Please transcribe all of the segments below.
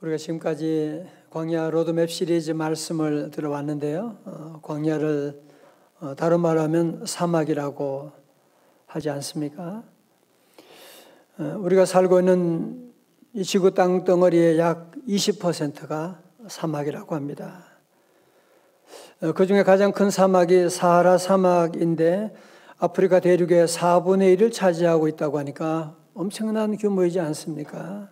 우리가 지금까지 광야 로드맵 시리즈 말씀을 들어왔는데요. 광야를 다른 말로 하면 사막이라고 하지 않습니까? 우리가 살고 있는 이 지구 땅덩어리의 약 20%가 사막이라고 합니다. 그 중에 가장 큰 사막이 사하라 사막인데 아프리카 대륙의 4분의 1을 차지하고 있다고 하니까 엄청난 규모이지 않습니까?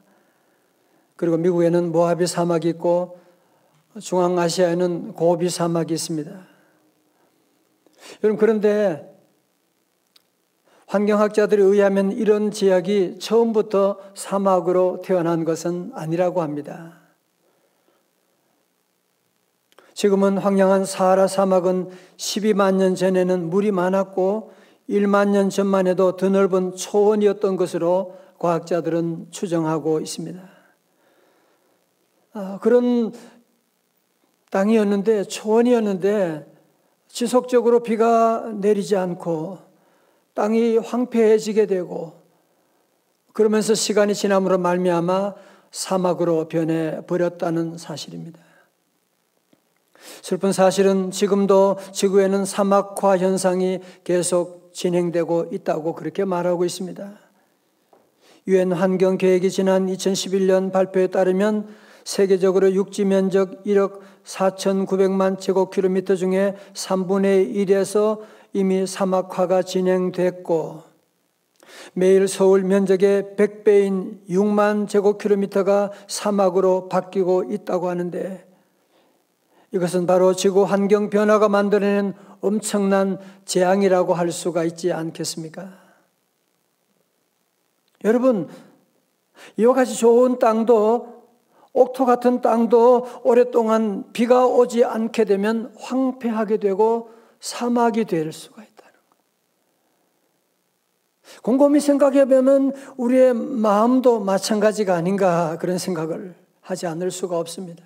그리고 미국에는 모하비 사막이 있고 중앙아시아에는 고비 사막이 있습니다. 여러분, 그런데 환경학자들에 의하면 이런 지역이 처음부터 사막으로 태어난 것은 아니라고 합니다. 지금은 황량한 사하라 사막은 12만 년 전에는 물이 많았고 1만 년 전만 해도 드넓은 초원이었던 것으로 과학자들은 추정하고 있습니다. 그런 땅이었는데, 초원이었는데 지속적으로 비가 내리지 않고 땅이 황폐해지게 되고 그러면서 시간이 지남으로 말미암아 사막으로 변해버렸다는 사실입니다. 슬픈 사실은 지금도 지구에는 사막화 현상이 계속 진행되고 있다고 그렇게 말하고 있습니다. 유엔 환경계획이 지난 2011년 발표에 따르면 세계적으로 육지 면적 1억 4,900만 제곱킬로미터 중에 3분의 1에서 이미 사막화가 진행됐고 매일 서울 면적의 100배인 6만 제곱킬로미터가 사막으로 바뀌고 있다고 하는데 이것은 바로 지구 환경 변화가 만들어낸 엄청난 재앙이라고 할 수가 있지 않겠습니까? 여러분, 이와 같이 좋은 땅도 옥토 같은 땅도 오랫동안 비가 오지 않게 되면 황폐하게 되고 사막이 될 수가 있다는 것. 곰곰이 생각해 보면 우리의 마음도 마찬가지가 아닌가 그런 생각을 하지 않을 수가 없습니다.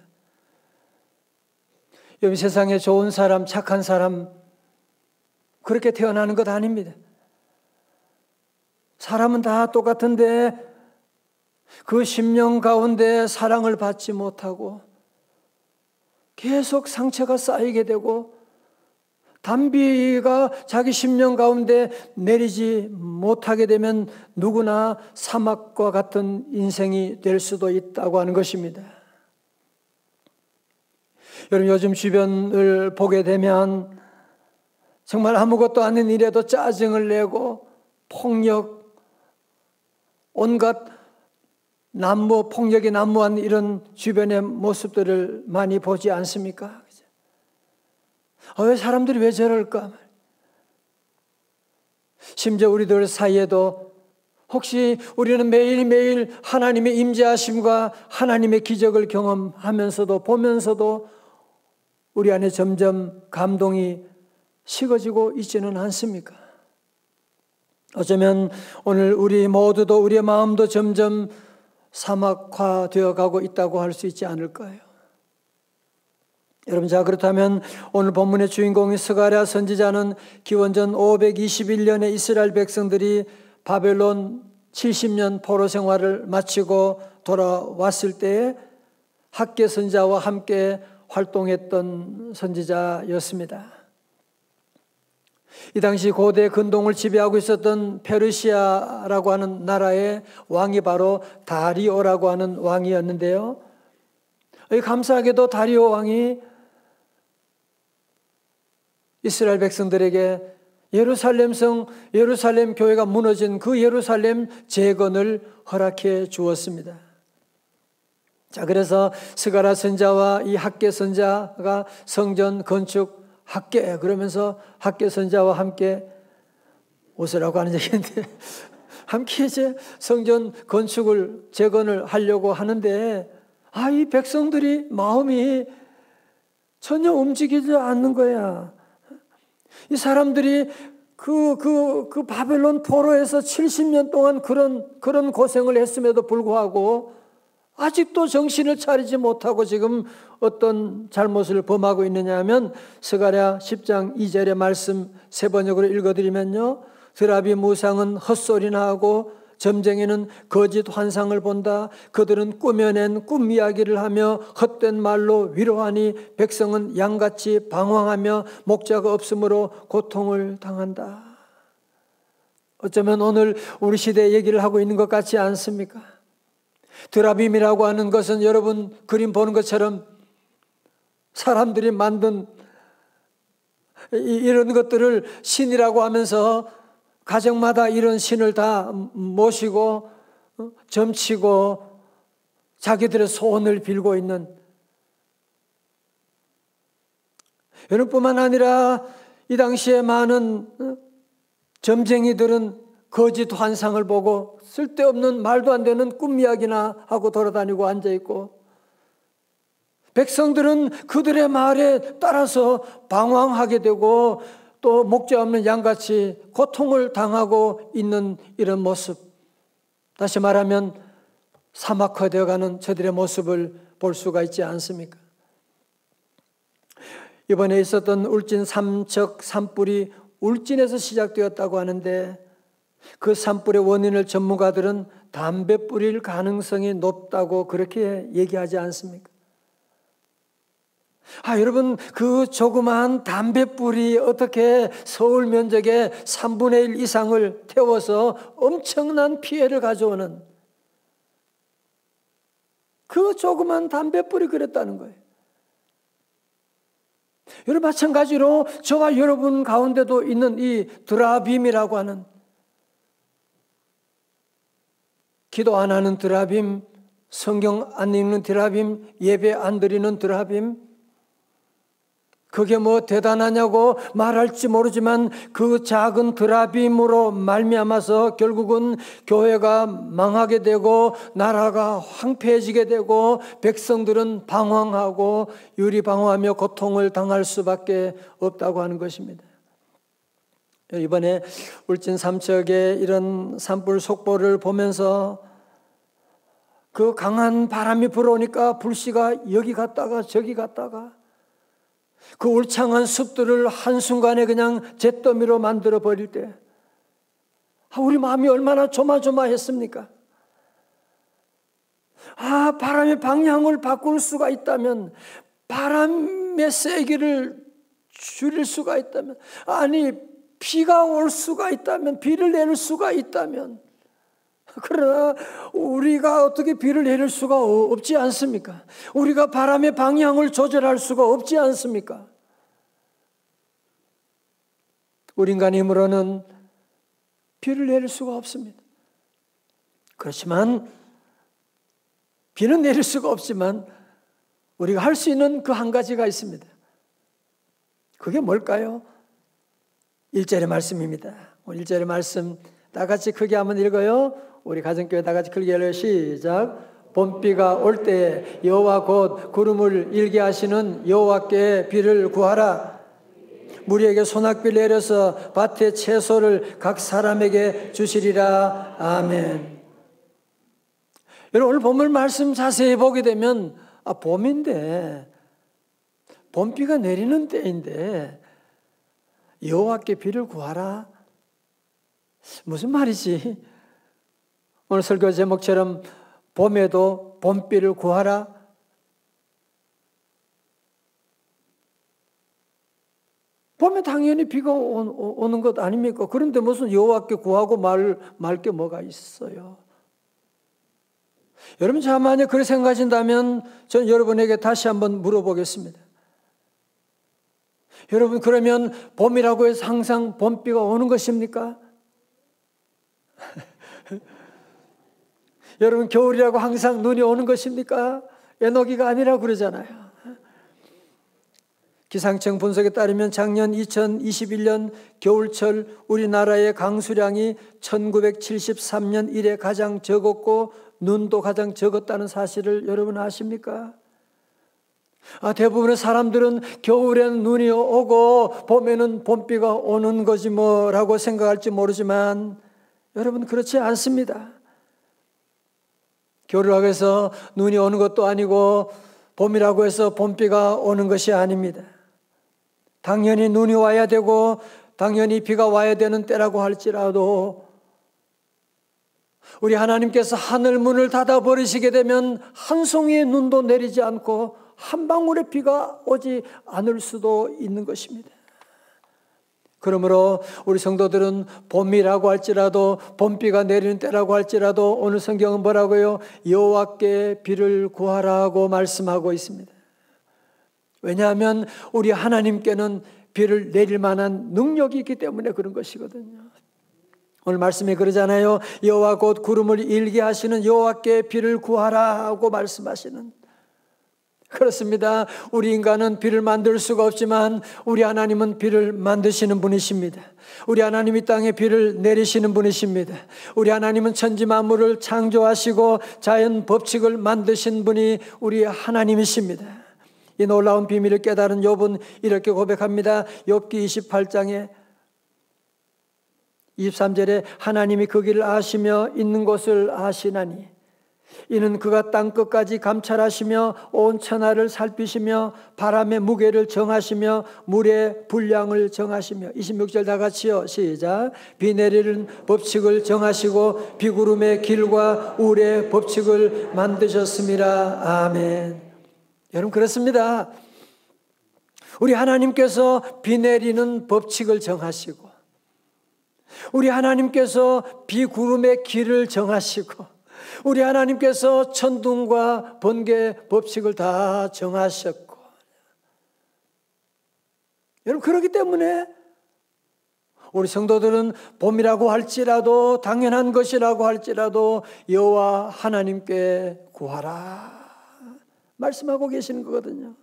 여기 세상에 좋은 사람, 착한 사람 그렇게 태어나는 것 아닙니다. 사람은 다 똑같은데 그 심령 가운데 사랑을 받지 못하고 계속 상처가 쌓이게 되고 단비가 자기 심령 가운데 내리지 못하게 되면 누구나 사막과 같은 인생이 될 수도 있다고 하는 것입니다. 여러분, 요즘 주변을 보게 되면 정말 아무것도 아닌 일에도 짜증을 내고 폭력, 온갖 폭력이 난무한 이런 주변의 모습들을 많이 보지 않습니까? 왜 사람들이 왜 저럴까? 심지어 우리들 사이에도 혹시 우리는 매일매일 하나님의 임재하심과 하나님의 기적을 경험하면서도 보면서도 우리 안에 점점 감동이 식어지고 있지는 않습니까? 어쩌면 오늘 우리 모두도 우리의 마음도 점점 사막화 되어가고 있다고 할 수 있지 않을까요? 여러분, 자 그렇다면 오늘 본문의 주인공인 스가랴 선지자는 기원전 521년에 이스라엘 백성들이 바벨론 70년 포로 생활을 마치고 돌아왔을 때에 학개 선지자와 함께 활동했던 선지자였습니다. 이 당시 고대 근동을 지배하고 있었던 페르시아라고 하는 나라의 왕이 바로 다리오라고 하는 왕이었는데요. 감사하게도 다리오 왕이 이스라엘 백성들에게 예루살렘 교회가 무너진 그 예루살렘 재건을 허락해 주었습니다. 자, 그래서 스가랴 선지자와 이 학개 선지자가 성전 건축 학개 그러면서 학개 선지자와 함께 오시라고 하는 얘기인데 함께 이제 성전 건축을 재건을 하려고 하는데 이 백성들이 마음이 전혀 움직이지 않는 거야. 이 사람들이 그 바벨론 포로에서 70년 동안 그런 고생을 했음에도 불구하고 아직도 정신을 차리지 못하고 지금 어떤 잘못을 범하고 있느냐 하면 스가랴 10장 2절의 말씀 세 번역으로 읽어드리면요. 드라비 무상은 헛소리나 하고 점쟁이는 거짓 환상을 본다. 그들은 꾸며낸 꿈 이야기를 하며 헛된 말로 위로하니 백성은 양같이 방황하며 목자가 없으므로 고통을 당한다. 어쩌면 오늘 우리 시대의 얘기를 하고 있는 것 같지 않습니까? 드라빔이라고 하는 것은 여러분 그림 보는 것처럼 사람들이 만든 이런 것들을 신이라고 하면서 가정마다 이런 신을 다 모시고 점치고 자기들의 소원을 빌고 있는, 여러분뿐만 아니라 이 당시에 많은 점쟁이들은 거짓 환상을 보고 쓸데없는 말도 안 되는 꿈 이야기나 하고 돌아다니고 앉아있고, 백성들은 그들의 말에 따라서 방황하게 되고 또 목자 없는 양같이 고통을 당하고 있는 이런 모습, 다시 말하면 사막화되어가는 저들의 모습을 볼 수가 있지 않습니까? 이번에 있었던 울진 삼척 산불이 울진에서 시작되었다고 하는데, 그 산불의 원인을 전문가들은 담배불일 가능성이 높다고 그렇게 얘기하지 않습니까? 여러분, 그 조그마한 담배불이 어떻게 서울 면적의 3분의 1 이상을 태워서 엄청난 피해를 가져오는, 그 조그마한 담배불이 그랬다는 거예요. 여러분, 마찬가지로 저와 여러분 가운데도 있는 이 드라빔이라고 하는, 기도 안 하는 드라빔, 성경 안 읽는 드라빔, 예배 안 드리는 드라빔, 그게 뭐 대단하냐고 말할지 모르지만 그 작은 드라빔으로 말미암아서 결국은 교회가 망하게 되고 나라가 황폐해지게 되고 백성들은 방황하고 유리방황하며 고통을 당할 수밖에 없다고 하는 것입니다. 이번에 울진 삼척의 이런 산불 속보를 보면서 그 강한 바람이 불어오니까 불씨가 여기 갔다가 저기 갔다가 그 울창한 숲들을 한순간에 그냥 잿더미로 만들어 버릴 때 우리 마음이 얼마나 조마조마했습니까? 바람의 방향을 바꿀 수가 있다면, 바람의 세기를 줄일 수가 있다면, 아니 비가 올 수가 있다면, 비를 내릴 수가 있다면, 그러나 우리가 어떻게 비를 내릴 수가 없지 않습니까? 우리가 바람의 방향을 조절할 수가 없지 않습니까? 우리 인간의 힘으로는 비를 내릴 수가 없습니다. 그렇지만 비는 내릴 수가 없지만 우리가 할 수 있는 그 한 가지가 있습니다. 그게 뭘까요? 1절의 말씀입니다. 1절의 말씀 다 같이 크게 한번 읽어요. 우리 가정교회 다 같이 크게 읽어요. 시작. 봄비가 올 때 여호와 곧 구름을 일게 하시는 여호와께 비를 구하라. 무리에게 소낙비를 내려서 밭의 채소를 각 사람에게 주시리라. 아멘. 여러분, 오늘 본문 말씀 자세히 보게 되면 봄인데, 봄비가 내리는 때인데 여호와께 비를 구하라. 무슨 말이지? 오늘 설교 제목처럼 봄에도 봄비를 구하라. 봄에 당연히 비가 오는 것 아닙니까? 그런데 무슨 여호와께 구하고 말 게 뭐가 있어요? 여러분, 자 만약 그렇게 생각하신다면 저는 여러분에게 다시 한번 물어보겠습니다. 여러분, 그러면 봄이라고 해서 항상 봄비가 오는 것입니까? 여러분, 겨울이라고 항상 눈이 오는 것입니까? 에너기가 아니라고 그러잖아요. 기상청 분석에 따르면 작년 2021년 겨울철 우리나라의 강수량이 1973년 이래 가장 적었고 눈도 가장 적었다는 사실을 여러분 아십니까? 대부분의 사람들은 겨울에는 눈이 오고 봄에는 봄비가 오는 거지 뭐라고 생각할지 모르지만 여러분, 그렇지 않습니다. 겨울이라고 해서 눈이 오는 것도 아니고 봄이라고 해서 봄비가 오는 것이 아닙니다. 당연히 눈이 와야 되고 당연히 비가 와야 되는 때라고 할지라도 우리 하나님께서 하늘 문을 닫아버리시게 되면 한 송이의 눈도 내리지 않고 한 방울의 비가 오지 않을 수도 있는 것입니다. 그러므로 우리 성도들은 봄이라고 할지라도, 봄비가 내리는 때라고 할지라도 오늘 성경은 뭐라고요? 여호와께 비를 구하라고 말씀하고 있습니다. 왜냐하면 우리 하나님께는 비를 내릴 만한 능력이 있기 때문에 그런 것이거든요. 오늘 말씀에 그러잖아요. 여호와 곧 구름을 일게 하시는 여호와께 비를 구하라 하고 말씀하시는. 그렇습니다. 우리 인간은 비를 만들 수가 없지만 우리 하나님은 비를 만드시는 분이십니다. 우리 하나님이 땅에 비를 내리시는 분이십니다. 우리 하나님은 천지 만물을 창조하시고 자연 법칙을 만드신 분이 우리 하나님이십니다. 이 놀라운 비밀을 깨달은 욥은 이렇게 고백합니다. 욥기 28장에 23절에 하나님이 그 길을 아시며 있는 곳을 아시나니 이는 그가 땅끝까지 감찰하시며 온 천하를 살피시며 바람의 무게를 정하시며 물의 분량을 정하시며 26절 다 같이요. 시작. 비 내리는 법칙을 정하시고 비구름의 길과 울의 법칙을 만드셨습니다. 아멘. 여러분 그렇습니다. 우리 하나님께서 비 내리는 법칙을 정하시고 우리 하나님께서 비구름의 길을 정하시고 우리 하나님께서 천둥과 번개 법칙을 다 정하셨고 여러분 그렇기 때문에 우리 성도들은 봄이라고 할지라도 당연한 것이라고 할지라도 여호와 하나님께 구하라 말씀하고 계시는 거거든요.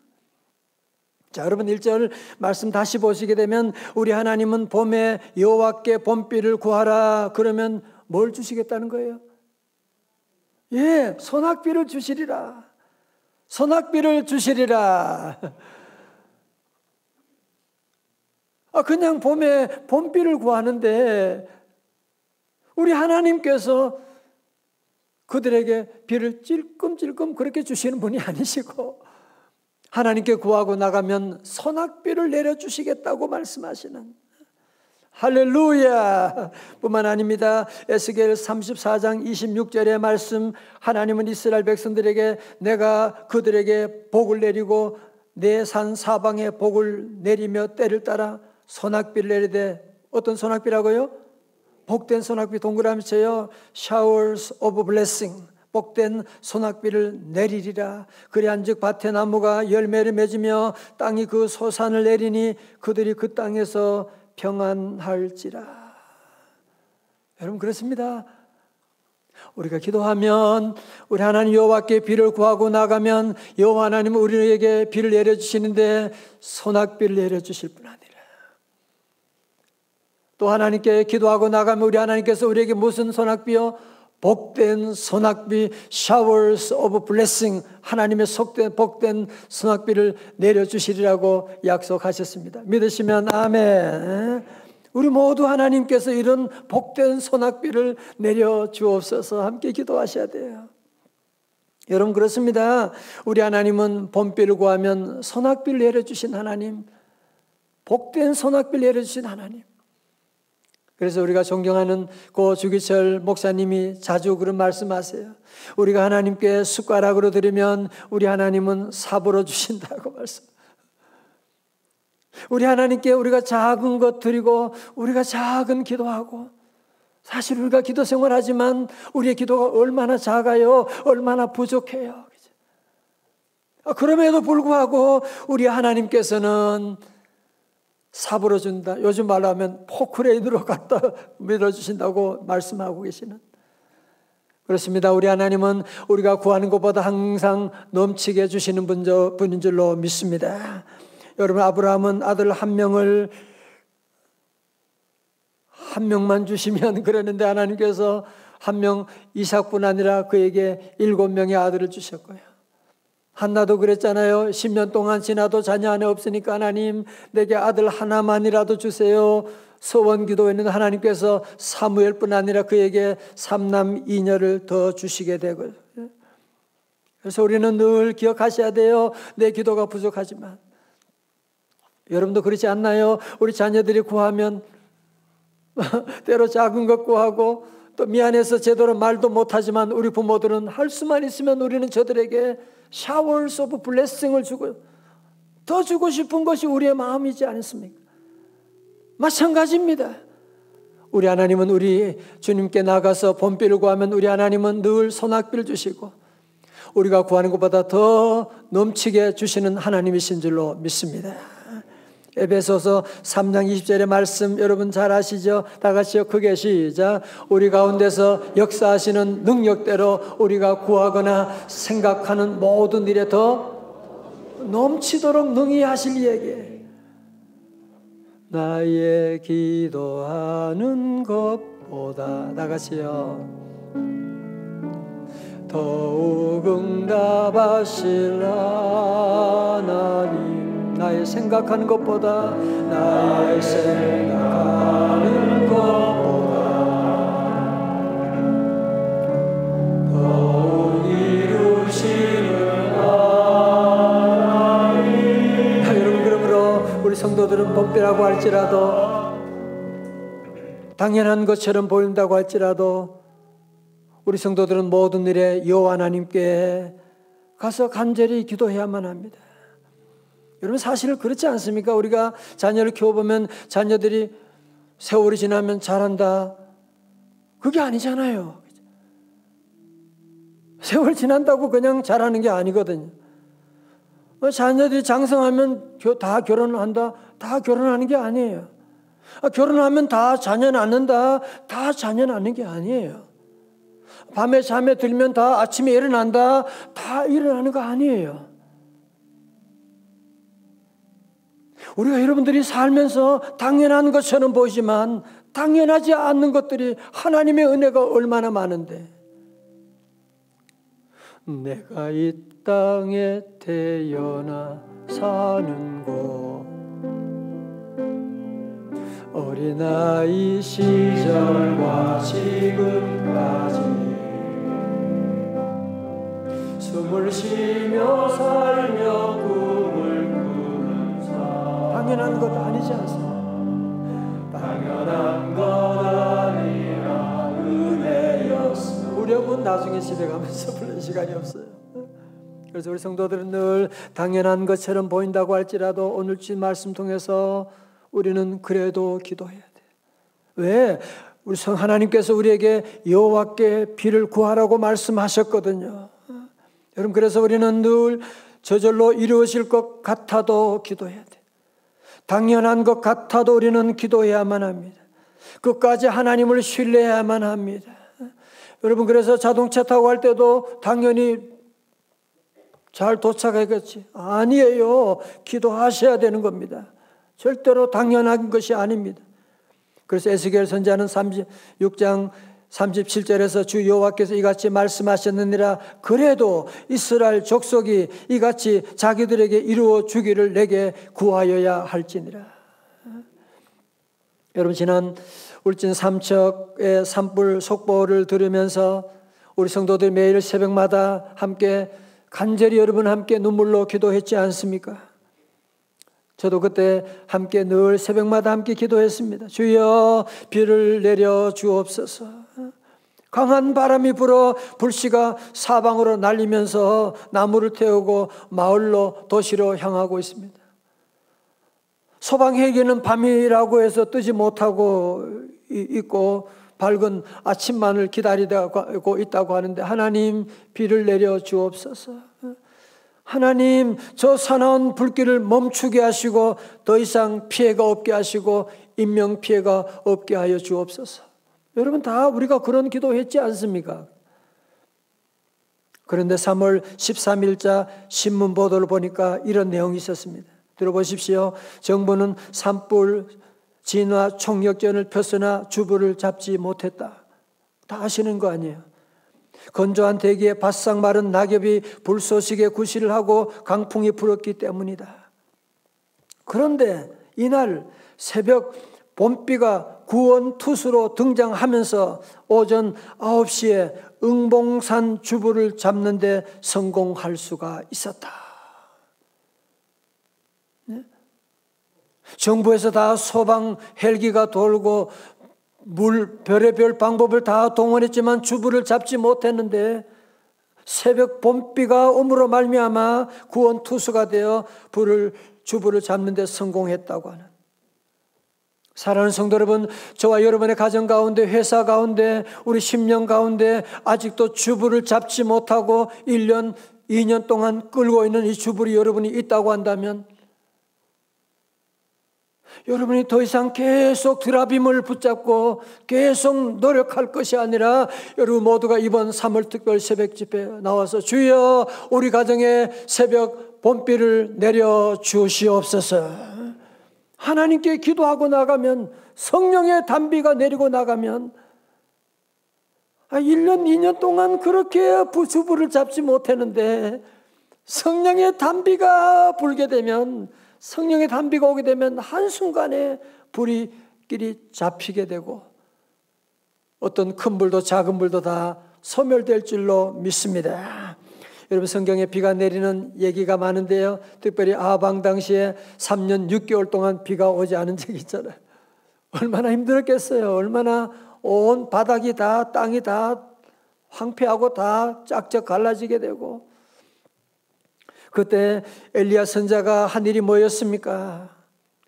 자, 여러분 1절 말씀 다시 보시게 되면 우리 하나님은 봄에 여호와께 봄비를 구하라 그러면 뭘 주시겠다는 거예요? 예, 소낙비를 주시리라. 소낙비를 주시리라. 그냥 봄에 봄비를 구하는데 우리 하나님께서 그들에게 비를 찔끔찔끔 그렇게 주시는 분이 아니시고 하나님께 구하고 나가면 소낙비를 내려주시겠다고 말씀하시는 할렐루야 뿐만 아닙니다. 에스겔 34장 26절의 말씀 하나님은 이스라엘 백성들에게 내가 그들에게 복을 내리고 내 산 사방에 복을 내리며 때를 따라 소낙비를 내리되 어떤 소낙비라고요? 복된 소낙비 동그라미 쳐요. Showers of blessing 복된 소낙비를 내리리라. 그리한즉 밭의 나무가 열매를 맺으며 땅이 그 소산을 내리니 그들이 그 땅에서 평안할지라. 여러분 그렇습니다. 우리가 기도하면 우리 하나님 여호와께 비를 구하고 나가면 여호와 하나님은 우리에게 비를 내려주시는데 소낙비를 내려주실 뿐 아니라 또 하나님께 기도하고 나가면 우리 하나님께서 우리에게 무슨 소낙비요? 복된 소낙비, showers of blessing, 하나님의 복된 소낙비를 내려주시리라고 약속하셨습니다. 믿으시면 아멘. 우리 모두 하나님께서 이런 복된 소낙비를 내려주옵소서. 함께 기도하셔야 돼요. 여러분 그렇습니다. 우리 하나님은 봄비를 구하면 소낙비를 내려주신 하나님, 복된 소낙비를 내려주신 하나님. 그래서 우리가 존경하는 고 주기철 목사님이 자주 그런 말씀하세요. 우리가 하나님께 숟가락으로 드리면 우리 하나님은 삽으로 주신다고 말씀. 우리 하나님께 우리가 작은 것 드리고 우리가 작은 기도하고 사실 우리가 기도 생활하지만 우리의 기도가 얼마나 작아요. 얼마나 부족해요. 그럼에도 불구하고 우리 하나님께서는 삽으로 준다. 요즘 말로 하면 포크레인으로 갖다 밀어주신다고 말씀하고 계시는. 그렇습니다. 우리 하나님은 우리가 구하는 것보다 항상 넘치게 해주시는 분인 줄로 믿습니다. 여러분 아브라함은 아들 한 명만 주시면 그랬는데 하나님께서 한 명 이삭뿐 아니라 그에게 7명의 아들을 주셨고요. 한나도 그랬잖아요. 10년 동안 지나도 자녀 안에 없으니까 하나님 내게 아들 하나만이라도 주세요. 소원 기도했는데 하나님께서 사무엘뿐 아니라 그에게 3남 2녀를 더 주시게 되고 그래서 우리는 늘 기억하셔야 돼요. 내 기도가 부족하지만 여러분도 그렇지 않나요? 우리 자녀들이 구하면 때로 작은 것 구하고 또 미안해서 제대로 말도 못하지만 우리 부모들은 할 수만 있으면 우리는 저들에게 샤워스 오브 블레싱을 주고 더 주고 싶은 것이 우리의 마음이지 않습니까? 마찬가지입니다. 우리 하나님은 우리 주님께 나가서 본비를 구하면 우리 하나님은 늘 소낙비를 주시고 우리가 구하는 것보다 더 넘치게 주시는 하나님이신 줄로 믿습니다. 에베소서 3장 20절의 말씀 여러분 잘 아시죠? 다 같이요. 크게 시작. 우리 가운데서 역사하시는 능력대로 우리가 구하거나 생각하는 모든 일에 더 넘치도록 능히 하실 이에게 나의 기도하는 것보다 다 같이요. 더욱 응답하실 하나님 나의 생각하는 것보다 나의 생각하는 것보다 더욱 이루시는 하나님. 여러분 그러므로 우리 성도들은 법대라고 할지라도 당연한 것처럼 보인다고 할지라도 우리 성도들은 모든 일에 여호와 하나님께 가서 간절히 기도해야만 합니다. 여러분 사실 그렇지 않습니까? 우리가 자녀를 키워보면 자녀들이 세월이 지나면 잘한다. 그게 아니잖아요. 세월 지난다고 그냥 잘하는 게 아니거든요. 자녀들이 장성하면 다 결혼한다. 다 결혼하는 게 아니에요. 결혼하면 다 자녀 낳는다. 다 자녀 낳는 게 아니에요. 밤에 잠에 들면 다 아침에 일어난다. 다 일어나는 거 아니에요. 우리가 여러분들이 살면서 당연한 것처럼 보이지만 당연하지 않는 것들이 하나님의 은혜가 얼마나 많은데 내가 이 땅에 태어나 사는 곳 어린아이 시절과 지금까지 숨을 쉬며 살며 꿈을 꾸는 삶 당연한 것 아니지 않습니까? 당연한 것 아니라 은혜였어. 우려은 나중에 집에 가면서 부를 시간이 없어요. 그래서 우리 성도들은 늘 당연한 것처럼 보인다고 할지라도 오늘 주신 말씀 통해서 우리는 그래도 기도해야 돼. 왜? 우리 성 하나님께서 우리에게 여호와께 비를 구하라고 말씀하셨거든요. 여러분 그래서 우리는 늘 저절로 이루어질 것 같아도 기도해야 돼. 당연한 것 같아도 우리는 기도해야만 합니다. 끝까지 하나님을 신뢰해야만 합니다. 여러분 그래서 자동차 타고 갈 때도 당연히 잘 도착하겠지. 아니에요. 기도하셔야 되는 겁니다. 절대로 당연한 것이 아닙니다. 그래서 에스겔 선지자는 36장 37절에서 주 여호와께서 이같이 말씀하셨느니라 그래도 이스라엘 족속이 이같이 자기들에게 이루어 주기를 내게 구하여야 할지니라. 여러분 지난 울진 삼척의 산불 속보를 들으면서 우리 성도들 매일 새벽마다 함께 간절히 여러분 함께 눈물로 기도했지 않습니까? 저도 그때 함께 늘 새벽마다 함께 기도했습니다. 주여 비를 내려 주옵소서. 강한 바람이 불어 불씨가 사방으로 날리면서 나무를 태우고 마을로 도시로 향하고 있습니다. 소방헬기는 밤이라고 해서 뜨지 못하고 있고 밝은 아침만을 기다리고 있다고 하는데 하나님 비를 내려 주옵소서. 하나님 저 사나운 불길을 멈추게 하시고 더 이상 피해가 없게 하시고 인명피해가 없게 하여 주옵소서. 여러분 다 우리가 그런 기도했지 않습니까? 그런데 3월 13일자 신문 보도를 보니까 이런 내용이 있었습니다. 들어보십시오. 정부는 산불 진화 총력전을 폈으나 주부를 잡지 못했다. 다 아시는 거 아니에요? 건조한 대기에 바싹 마른 낙엽이 불쏘시개 구실을 하고 강풍이 불었기 때문이다. 그런데 이날 새벽 봄비가 구원투수로 등장하면서 오전 9시에 응봉산 주부를 잡는 데 성공할 수가 있었다. 네? 정부에서 다 소방 헬기가 돌고 별의별 방법을 다 동원했지만 주부를 잡지 못했는데 새벽 봄비가 오므로 말미암아 구원 투수가 되어 주부를 잡는 데 성공했다고 하는, 사랑하는 성도 여러분, 저와 여러분의 가정 가운데, 회사 가운데, 우리 10년 가운데 아직도 주부를 잡지 못하고 1년, 2년 동안 끌고 있는 이 주부리 여러분이 있다고 한다면, 여러분이 더 이상 계속 드라빔을 붙잡고 계속 노력할 것이 아니라 여러분 모두가 이번 3월 특별 새벽 집회에 나와서 주여 우리 가정에 새벽 봄비를 내려 주시옵소서, 하나님께 기도하고 나가면, 성령의 단비가 내리고 나가면 1년, 2년 동안 그렇게 주부를 잡지 못했는데 성령의 단비가 불게 되면, 성령의 단비가 오게 되면 한순간에 불이끼리 잡히게 되고 어떤 큰 불도 작은 불도 다 소멸될 줄로 믿습니다. 여러분, 성경에 비가 내리는 얘기가 많은데요, 특별히 아방 당시에 3년 6개월 동안 비가 오지 않은 적이 있잖아요. 얼마나 힘들었겠어요. 얼마나 온 바닥이 다, 땅이 다 황폐하고 다 짝짝 갈라지게 되고, 그때 엘리야 선자가 한 일이 뭐였습니까?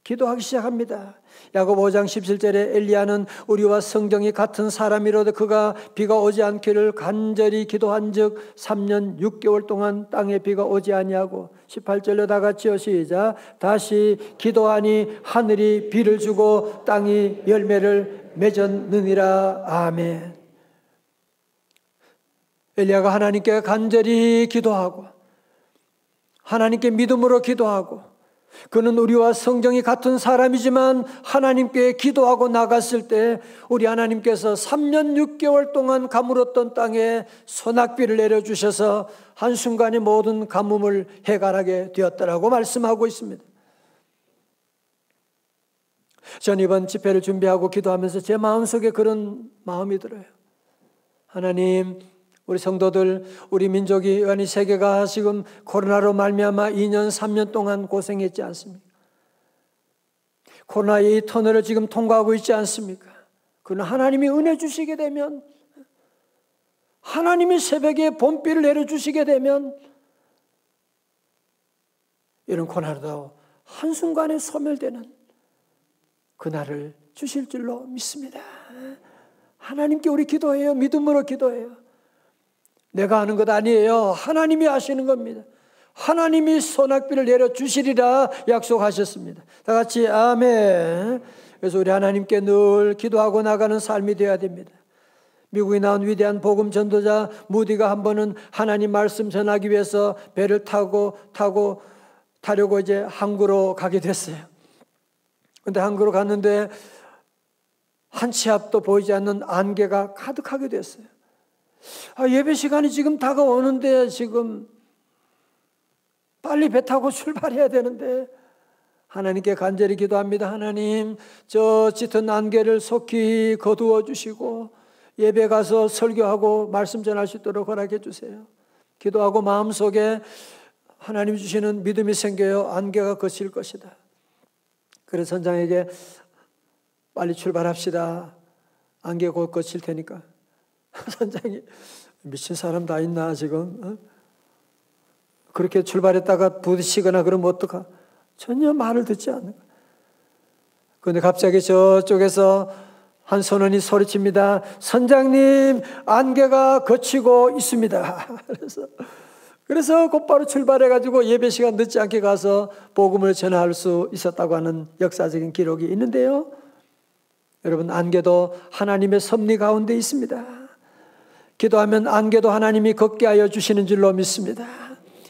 기도하기 시작합니다. 야고보 5장 17절에 엘리야는 우리와 성정이 같은 사람이로도 그가 비가 오지 않기를 간절히 기도한즉 3년 6개월 동안 땅에 비가 오지 아니하고, 18절로 다 같이요, 시작. 다시 기도하니 하늘이 비를 주고 땅이 열매를 맺었느니라. 아멘. 엘리야가 하나님께 간절히 기도하고 하나님께 믿음으로 기도하고, 그는 우리와 성정이 같은 사람이지만 하나님께 기도하고 나갔을 때 우리 하나님께서 3년 6개월 동안 가물었던 땅에 소낙비를 내려주셔서 한순간에 모든 가뭄을 해결하게 되었다라고 말씀하고 있습니다. 전 이번 집회를 준비하고 기도하면서 제 마음속에 그런 마음이 들어요. 하나님, 우리 성도들, 우리 민족이, 아니 세계가 지금 코로나로 말미암아 2년, 3년 동안 고생했지 않습니까? 코로나의 이 터널을 지금 통과하고 있지 않습니까? 그러나 하나님이 은혜 주시게 되면, 하나님이 새벽에 봄비를 내려주시게 되면 이런 코로나도 한순간에 소멸되는 그날을 주실 줄로 믿습니다. 하나님께 우리 기도해요. 믿음으로 기도해요. 내가 하는 것 아니에요. 하나님이 하시는 겁니다. 하나님이 소낙비를 내려주시리라 약속하셨습니다. 다 같이 아멘. 그래서 우리 하나님께 늘 기도하고 나가는 삶이 되어야 됩니다. 미국에 나온 위대한 복음 전도자 무디가 한 번은 하나님 말씀 전하기 위해서 배를 타려고 이제 항구로 가게 됐어요. 그런데 항구로 갔는데 한 치 앞도 보이지 않는 안개가 가득하게 됐어요. 예배 시간이 지금 다가오는데 지금 빨리 배 타고 출발해야 되는데 하나님께 간절히 기도합니다. 하나님, 저 짙은 안개를 속히 거두어 주시고 예배 가서 설교하고 말씀 전할 수 있도록 허락해 주세요. 기도하고 마음속에 하나님 주시는 믿음이 생겨요. 안개가 거칠 것이다. 그래서 선장에게 빨리 출발합시다. 안개 곧 거칠 테니까. 선장이 미친 사람 다 있나 지금? 그렇게 출발했다가 부딪히거나 그러면 어떡하? 전혀 말을 듣지 않는 거예요. 그런데 갑자기 저쪽에서 한 선원이 소리칩니다. 선장님, 안개가 거치고 있습니다. 그래서 곧바로 출발해가지고 예배 시간 늦지 않게 가서 복음을 전할 수 있었다고 하는 역사적인 기록이 있는데요. 여러분, 안개도 하나님의 섭리 가운데 있습니다. 기도하면 안개도 하나님이 걷게 하여 주시는 줄로 믿습니다.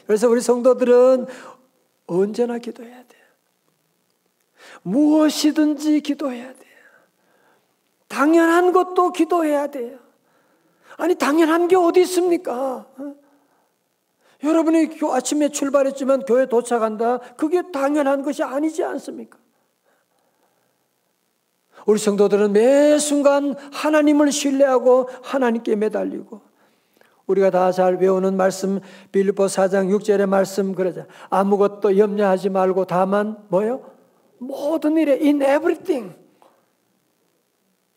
그래서 우리 성도들은 언제나 기도해야 돼요. 무엇이든지 기도해야 돼요. 당연한 것도 기도해야 돼요. 아니, 당연한 게 어디 있습니까? 여러분이 아침에 출발했지만 교회 도착한다. 그게 당연한 것이 아니지 않습니까? 우리 성도들은 매 순간 하나님을 신뢰하고 하나님께 매달리고, 우리가 다 잘 외우는 말씀, 빌립보 4장 6절의 말씀 그러자. 아무것도 염려하지 말고 다만 뭐요? 모든 일에 in everything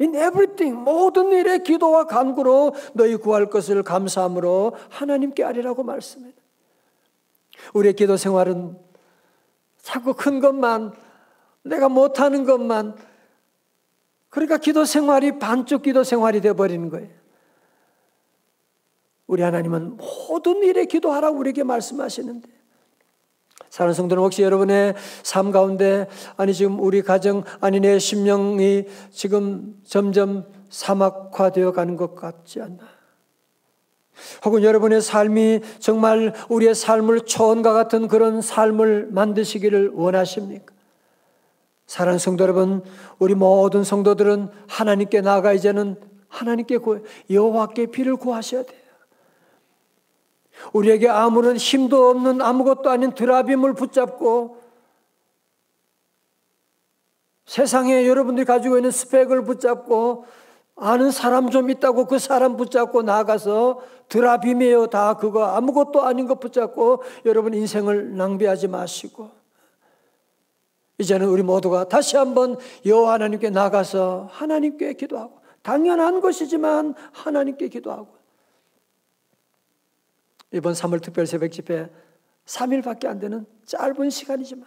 In everything, 모든 일에 기도와 간구로 너희 구할 것을 감사함으로 하나님께 아뢰라고 말씀해요. 우리의 기도 생활은 자꾸 큰 것만, 내가 못하는 것만, 그러니까 기도 생활이 반쪽 기도 생활이 되어버리는 거예요. 우리 하나님은 모든 일에 기도하라고 우리에게 말씀하시는데, 사랑하는 성도는 혹시 여러분의 삶 가운데, 아니 지금 우리 가정, 아니 내 심령이 지금 점점 사막화되어 가는 것 같지 않나? 혹은 여러분의 삶이 정말 우리의 삶을 초원과 같은 그런 삶을 만드시기를 원하십니까? 사랑하는 성도 여러분, 우리 모든 성도들은 하나님께 나아가 이제는 하나님께 여호와께 비를 구하셔야 돼요. 우리에게 아무런 힘도 없는 아무것도 아닌 드라빔을 붙잡고 세상에 여러분들이 가지고 있는 스펙을 붙잡고 아는 사람 좀 있다고 그 사람 붙잡고 나가서 드라빔이에요. 다 그거 아무것도 아닌 거 붙잡고 여러분 인생을 낭비하지 마시고 이제는 우리 모두가 다시 한번 여호와 하나님께 나가서 하나님께 기도하고 당연한 것이지만 하나님께 기도하고 이번 3월 특별 새벽 집회 3일밖에 안 되는 짧은 시간이지만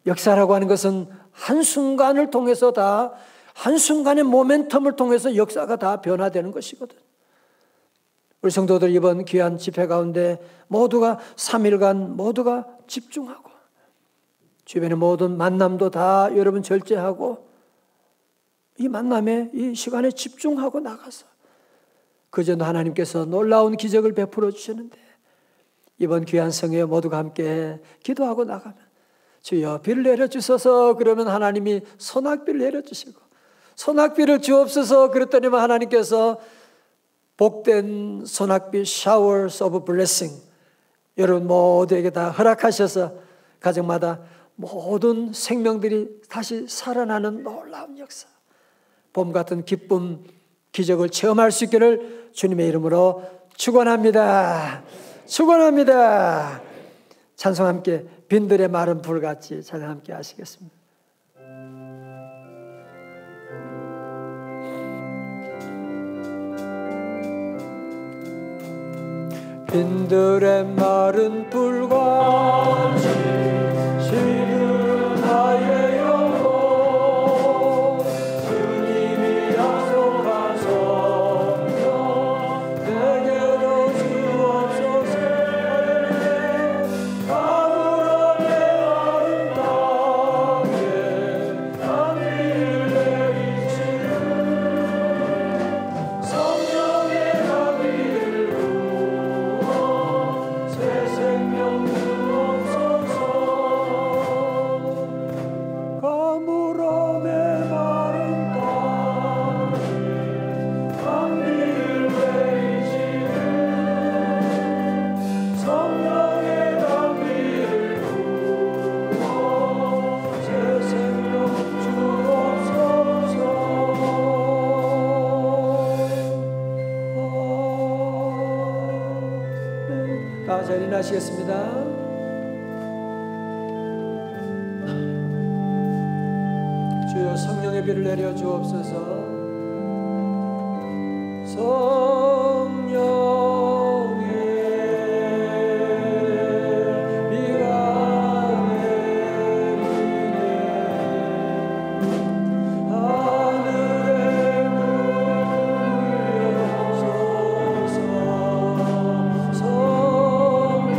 역사라고 하는 것은 한순간을 통해서 다 한순간의 모멘텀을 통해서 역사가 다 변화되는 것이거든. 우리 성도들 이번 귀한 집회 가운데 모두가 3일간 모두가 집중하고 주변의 모든 만남도 다 여러분 절제하고 이 만남에 이 시간에 집중하고 나가서 그전도 하나님께서 놀라운 기적을 베풀어 주시는데 이번 귀한 성회 모두가 함께 기도하고 나가면 주여 비를 내려주셔서 그러면 하나님이 소낙비를 내려주시고 소낙비를 주옵소서 그랬더니만 하나님께서 복된 소낙비 showers of blessing 여러분 모두에게 다 허락하셔서 가정마다 모든 생명들이 다시 살아나는 놀라운 역사 봄 같은 기쁨 기적을 체험할 수 있기를 주님의 이름으로 축원합니다. 축원합니다. 찬송 함께 빈들의 마른 불같이 찬양 함께 하시겠습니다. 빈들의 마른 불같이 시든 나의 영혼 주님이 약속한 성령 내게로 주옵소서 아무런 내 마른 땅에 단비를 내리시는 성령의 단비를 부어 새 생명 주옵소서 가물함에 마른 땅에 단비를 내리시는 성령의 단비를 부어 새 생명 주옵소서 다 자리 나시겠습니다. 주여 성령의 비를 내려 주옵소서. 성령의 비가 내리네 하늘에 물려소서 성령의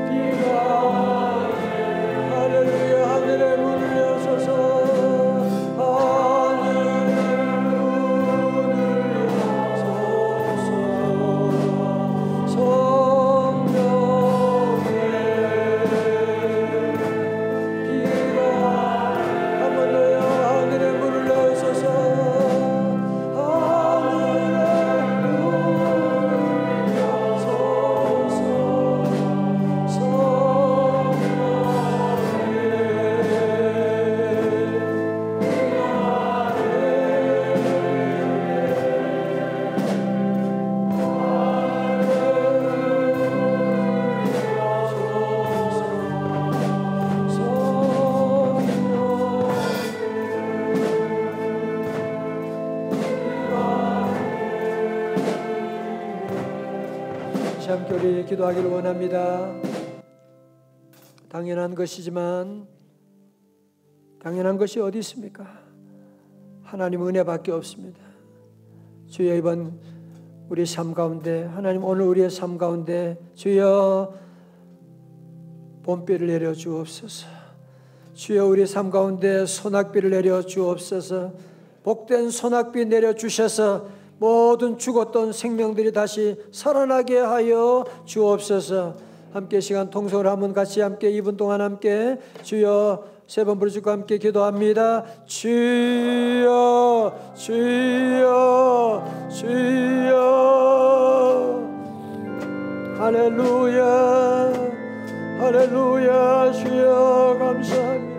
비가 할렐루야 하늘에 물려소서 하늘을 같이 함께 우리 기도하기를 원합니다. 당연한 것이지만 당연한 것이 어디 있습니까? 하나님 은혜밖에 없습니다. 주여, 이번 우리 삶 가운데, 하나님 오늘 우리의 삶 가운데 주여 봄비를 내려 주옵소서. 주여, 우리 삶 가운데 소낙비를 내려 주옵소서. 복된 소낙비 내려 주셔서 모든 죽었던 생명들이 다시 살아나게 하여 주옵소서. 함께 시간 통성을 한번 같이 함께 2분 동안 함께 주여 세 번 부르시고 함께 기도합니다. 주여 주여 주여. 할렐루야 할렐루야. 주여 감사합니다.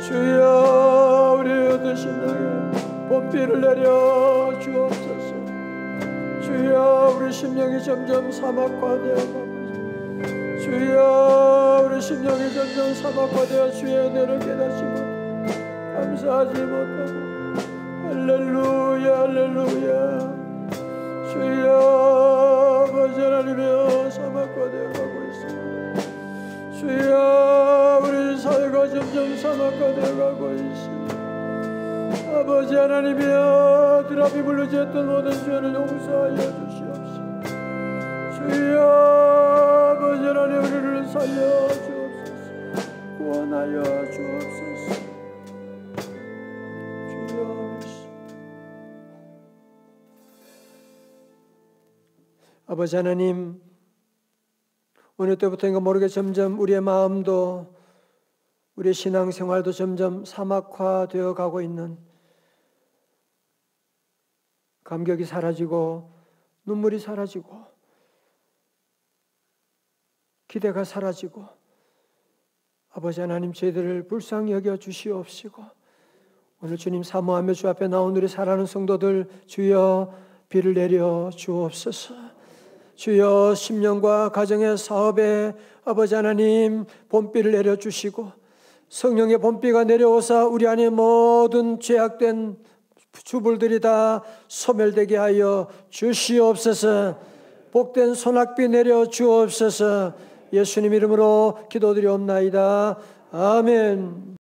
주여, 우리 얻으신 나의 봄비를 내려 주옵소서. 주여, 우리 심령이 점점 사막화되어 가고, 주여, 우리 심령이 점점 사막화되어 주의 은혜를 깨닫지 못하고 감사하지 못하고. 할렐루야 할렐루야. 주여, 아버지 하나님이여 사막화되어 가고 있습니다. 주여, 우리 사회가 점점 사막화되어 가고 있습니다. 아버지 하나님이여, 드랍이 물러졌던 모든 죄를 용서하여 주시옵소서. 주여, 아버지 하나님, 우리를 살려 주옵소서. 구원하여 주옵소서. 주여, 아버지 하나님, 어느 때부터인가 모르게 점점 우리의 마음도 우리의 신앙생활도 점점 사막화되어 가고 있는, 감격이 사라지고 눈물이 사라지고 기대가 사라지고, 아버지 하나님, 저희들을 불쌍히 여겨 주시옵시고, 오늘 주님 사모하며 주 앞에 나온 우리 사랑하는 성도들 주여 비를 내려 주옵소서. 주여, 심령과 가정의 사업에 아버지 하나님 봄비를 내려 주시고, 성령의 봄비가 내려오사 우리 안에 모든 죄악된 주불들이 다 소멸되게 하여 주시옵소서. 복된 소낙비 내려 주옵소서. 예수님 이름으로 기도드리옵나이다. 아멘.